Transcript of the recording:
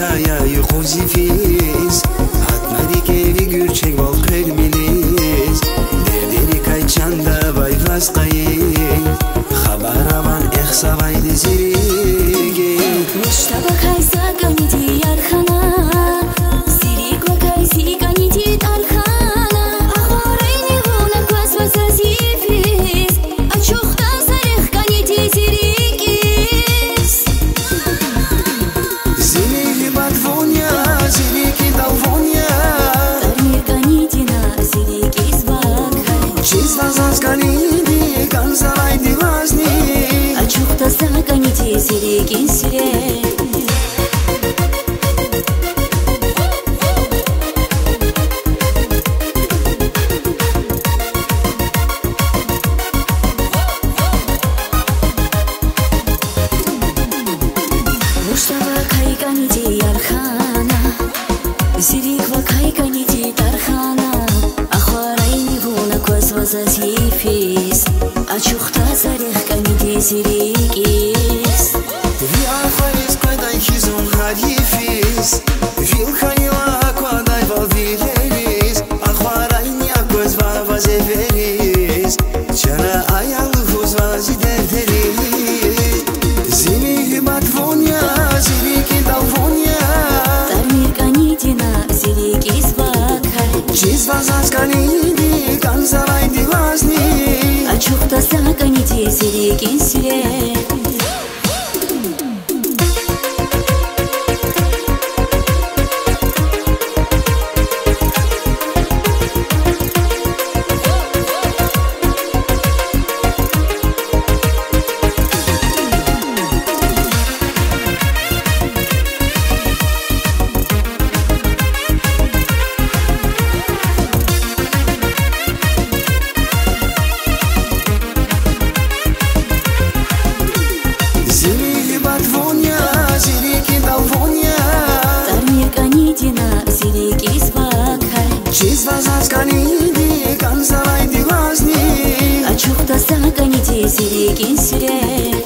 kaya yukuzifis Atmadi kevi gürçek vol kırmilis Derderi kayçanda vay vaskayı Xabaravan ehsavaydi zirigi Muştaba kaysa ganidi yarxana Zirig va kaysi ganidi tarxana Axorayni vuna kwas va zazifis Açuqta sarix ganidi zirigis Zirigi badvonya, zirigi dalvonya Tarmir ganidina zirigis bakar Чиз вазаз ganidi ganzavaydi vazni Açuqta sa ganidi zirigis sire Муштаба кайганиди ярхана Зириг ва кайганиди тархана Ахварайни вуна квас вазазифис Ачухта зарих ганиди зиригис Vi afaris quadai hizun harifis Vil khaila quadai valvileris Akhwaraini agos vavazeveris Chana ayal huz vaziderderi Zini badvonya, zini dalvonya Тармир ганидина зиригис бакар Чиз вазаз ganidi ganzavaydi vazni Ачухта са ганиди зиригис сире Zini badvonya, zini dalvonya Тармир ганидина зиригис бакар Чиз вазаз ganidi ganzavaydi vazni Ачухта са ганиди зиригис сире